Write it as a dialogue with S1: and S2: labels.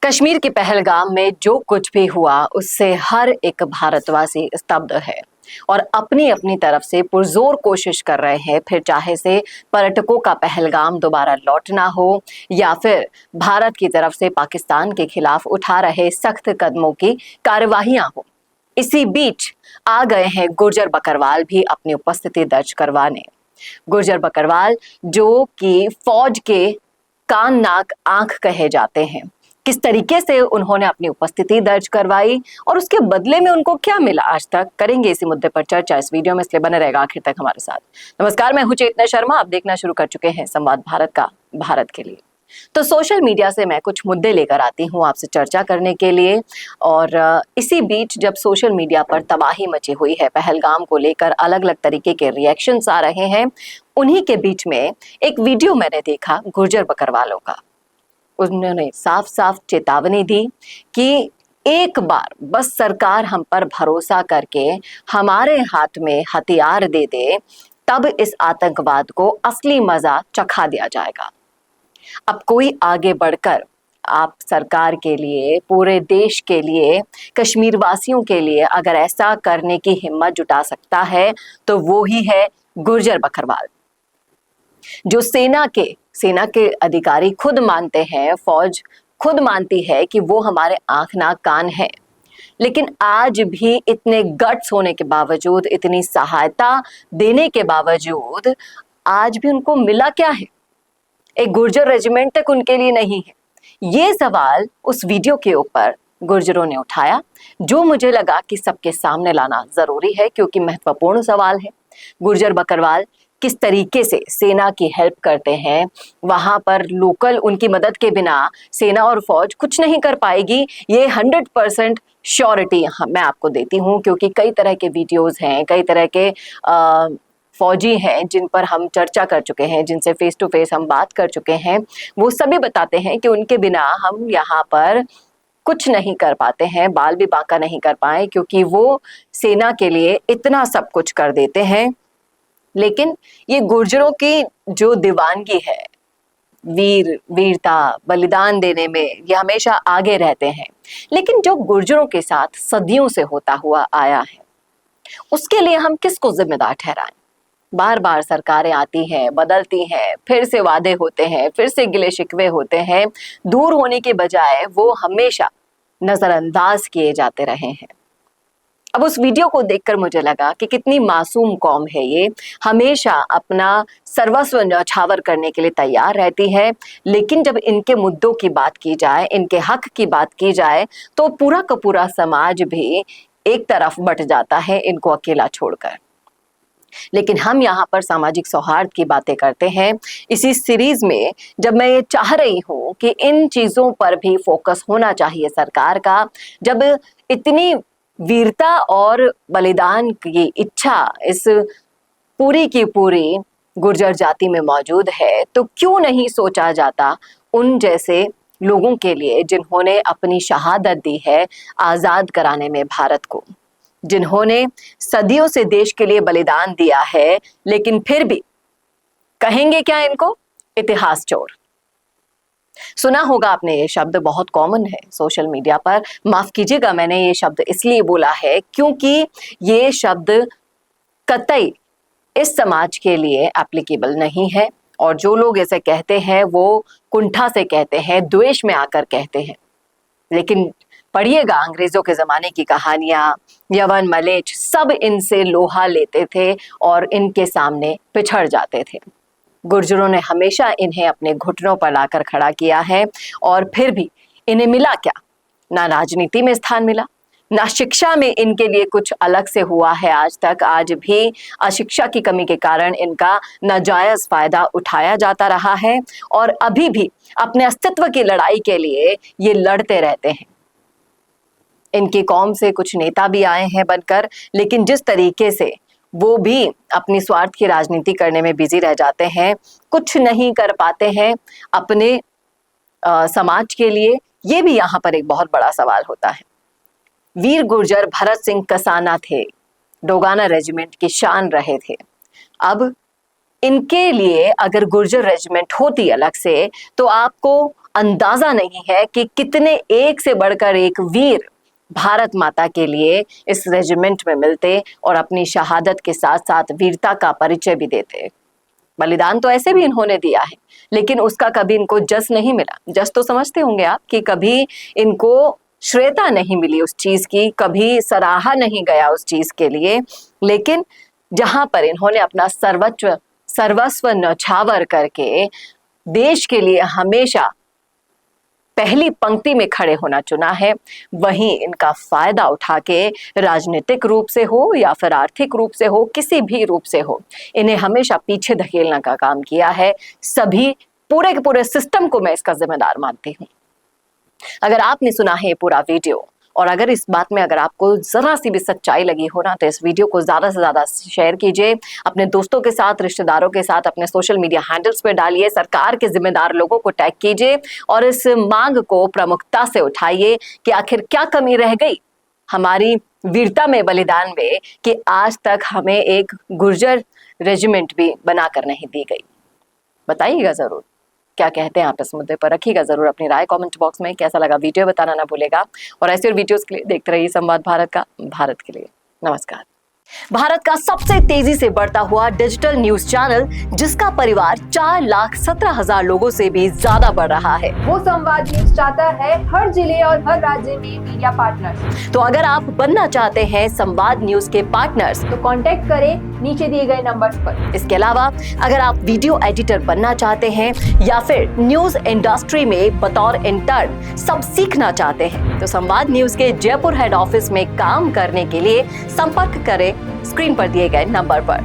S1: कश्मीर के पहलगाम में जो कुछ भी हुआ उससे हर एक भारतवासी स्तब्ध है और अपनी अपनी तरफ से पुरजोर कोशिश कर रहे हैं, फिर चाहे से पर्यटकों का पहलगाम दोबारा लौटना हो या फिर भारत की तरफ से पाकिस्तान के खिलाफ उठा रहे सख्त कदमों की कार्यवाहियां हो। इसी बीच आ गए हैं गुर्जर बकरवाल भी अपनी उपस्थिति दर्ज करवाने। गुर्जर बकरवाल जो कि फौज के कान नाक आंख कहे जाते हैं, किस तरीके से उन्होंने अपनी उपस्थिति दर्ज करवाई और उसके बदले में उनको क्या मिला आज तक, करेंगे इसी मुद्दे पर चर्चा इस वीडियो में, इसलिए बने रहेगा आखिर तक हमारे साथ। नमस्कार, मैं हूं चेतना शर्मा, आप देखना शुरू कर चुके हैं संवाद भारत का भारत के लिए। तो सोशल मीडिया से मैं कुछ मुद्दे लेकर आती हूं आपसे चर्चा करने के लिए, और इसी बीच जब सोशल मीडिया पर तबाही मची हुई है, पहलगाम को लेकर अलग अलग तरीके के रिएक्शंस आ रहे हैं, उन्हीं के बीच में एक वीडियो मैंने देखा गुर्जर बकरवालों का। उन्होंने साफ साफ चेतावनी दी कि एक बार बस सरकार हम पर भरोसा करके हमारे हाथ में हथियार दे दे, तब इस आतंकवाद को असली मजा चखा दिया जाएगा। अब कोई आगे बढ़कर आप सरकार के लिए, पूरे देश के लिए, कश्मीर वासियों के लिए अगर ऐसा करने की हिम्मत जुटा सकता है तो वो ही है गुर्जर बकरवाल, जो सेना के अधिकारी खुद मानते हैं, फौज खुद मानती है कि वो हमारे आंख नाक कान है। लेकिन आज भी इतने गट्स होने के बावजूद, इतनी सहायता देने के बावजूद, आज भी उनको मिला क्या है? एक गुर्जर रेजिमेंट तक उनके लिए नहीं है। ये सवाल उस वीडियो के ऊपर गुर्जरों ने उठाया, जो मुझे लगा कि सबके सामने लाना जरूरी है, क्योंकि महत्वपूर्ण सवाल है। गुर्जर बकरवाल किस तरीके से सेना की हेल्प करते हैं, वहां पर लोकल उनकी मदद के बिना सेना और फौज कुछ नहीं कर पाएगी, ये 100% श्योरिटी मैं आपको देती हूँ, क्योंकि कई तरह के वीडियोस हैं, कई तरह के फौजी हैं जिन पर हम चर्चा कर चुके हैं, जिनसे फेस टू फेस हम बात कर चुके हैं। वो सभी बताते हैं कि उनके बिना हम यहाँ पर कुछ नहीं कर पाते हैं, बाल भी बांका नहीं कर पाए, क्योंकि वो सेना के लिए इतना सब कुछ कर देते हैं। लेकिन ये गुर्जरों की जो दीवानगी है, वीरता, बलिदान देने में ये हमेशा आगे रहते हैं। लेकिन जो गुर्जरों के साथ सदियों से होता हुआ आया है, उसके लिए हम किसको जिम्मेदार ठहराएं? बार बार सरकारें आती हैं, बदलती हैं, फिर से वादे होते हैं, फिर से गिले शिकवे होते हैं, दूर होने के बजाय वो हमेशा नजरअंदाज किए जाते रहे हैं। अब उस वीडियो को देखकर मुझे लगा कि कितनी मासूम कौम है ये, हमेशा अपना सर्वस्व न्यौछावर करने के लिए तैयार रहती है, लेकिन जब इनके मुद्दों की बात की जाए, इनके हक की बात की जाए, तो पूरा का पूरा समाज भी एक तरफ बट जाता है इनको अकेला छोड़कर। लेकिन हम यहाँ पर सामाजिक सौहार्द की बातें करते हैं। इसी सीरीज में जब मैं ये चाह रही हूँ कि इन चीजों पर भी फोकस होना चाहिए सरकार का, जब इतनी वीरता और बलिदान की इच्छा इस पूरी की पूरी गुर्जर जाति में मौजूद है, तो क्यों नहीं सोचा जाता उन जैसे लोगों के लिए जिन्होंने अपनी शहादत दी है आजाद कराने में भारत को, जिन्होंने सदियों से देश के लिए बलिदान दिया है, लेकिन फिर भी कहेंगे क्या इनको? इतिहास चोर। सुना होगा आपने, ये शब्द बहुत कॉमन है सोशल मीडिया पर। माफ कीजिएगा, मैंने ये शब्द इसलिए बोला है क्योंकि ये शब्द कतई इस समाज के लिए एप्लीकेबल नहीं है, और जो लोग ऐसे कहते हैं वो कुंठा से कहते हैं, द्वेष में आकर कहते हैं। लेकिन पढ़िएगा अंग्रेजों के जमाने की कहानियां, यवन मलेच्छ सब इनसे लोहा लेते थे और इनके सामने पिछड़ जाते थे। गुर्जरों ने हमेशा इन्हें अपने घुटनों पर लाकर खड़ा किया है, और फिर भी इन्हें मिला क्या? ना राजनीति में स्थान मिला, ना शिक्षा में इनके लिए कुछ अलग से हुआ है आज तक। आज भी अशिक्षा की कमी के कारण इनका नाजायज फायदा उठाया जाता रहा है, और अभी भी अपने अस्तित्व की लड़ाई के लिए ये लड़ते रहते हैं। इनकी कौम से कुछ नेता भी आए हैं बनकर, लेकिन जिस तरीके से वो भी अपनी स्वार्थ की राजनीति करने में बिजी रह जाते हैं, कुछ नहीं कर पाते हैं अपने समाज के लिए, ये भी यहाँ पर एक बहुत बड़ा सवाल होता है। वीर गुर्जर भरत सिंह कसाना थे, डोगाना रेजिमेंट की शान रहे थे। अब इनके लिए अगर गुर्जर रेजिमेंट होती अलग से, तो आपको अंदाजा नहीं है कि कितने एक से बढ़कर एक वीर भारत माता के लिए इस रेजिमेंट में मिलते और अपनी शहादत के साथ साथ वीरता का परिचय भी देते। बलिदान तो ऐसे भी इन्होंने दिया है, लेकिन उसका कभी इनको जस नहीं मिला। जस तो समझते होंगे आप कि कभी इनको श्रेयता नहीं मिली उस चीज की, कभी सराहा नहीं गया उस चीज के लिए। लेकिन जहां पर इन्होंने अपना सर्वस्व न्यौछावर करके देश के लिए हमेशा पहली पंक्ति में खड़े होना चुना है, वहीं इनका फायदा उठा के राजनीतिक रूप से हो या फिर आर्थिक रूप से हो, किसी भी रूप से हो, इन्हें हमेशा पीछे धकेलने का काम किया है। सभी पूरे के पूरे सिस्टम को मैं इसका जिम्मेदार मानती हूँ। अगर आपने सुना है ये पूरा वीडियो और अगर इस बात में अगर आपको जरा सी भी सच्चाई लगी हो ना, तो इस वीडियो को ज्यादा से ज्यादा शेयर कीजिए, अपने दोस्तों के साथ, रिश्तेदारों के साथ, अपने सोशल मीडिया हैंडल्स पे डालिए, सरकार के जिम्मेदार लोगों को टैग कीजिए और इस मांग को प्रमुखता से उठाइए कि आखिर क्या कमी रह गई हमारी वीरता में, बलिदान में, कि आज तक हमें एक गुर्जर रेजिमेंट भी बनाकर नहीं दी गई। बताइएगा जरूर क्या कहते हैं आप इस मुद्दे पर। रखिएगा जरूर अपनी राय कमेंट बॉक्स में। कैसा लगा वीडियो बताना ना भूलेगा और ऐसे और वीडियोस के लिए देखते रहिए संवाद भारत का। भारत के लिए नमस्कार। भारत का सबसे तेजी से बढ़ता हुआ डिजिटल न्यूज चैनल, जिसका परिवार 4,17,000 लोगों से भी ज्यादा बढ़ रहा है,
S2: वो संवाद न्यूज चाहता है हर जिले और हर राज्य में मीडिया पार्टनर्स।
S1: तो अगर आप बनना चाहते हैं संवाद न्यूज के पार्टनर्स,
S2: तो कांटेक्ट करें नीचे दिए गए नंबर्स पर।
S1: इसके अलावा अगर आप वीडियो एडिटर बनना चाहते हैं या फिर न्यूज इंडस्ट्री में बतौर इंटर्न सब सीखना चाहते हैं, तो संवाद न्यूज के जयपुर हेड ऑफिस में काम करने के लिए संपर्क करें स्क्रीन पर दिए गए नंबर पर।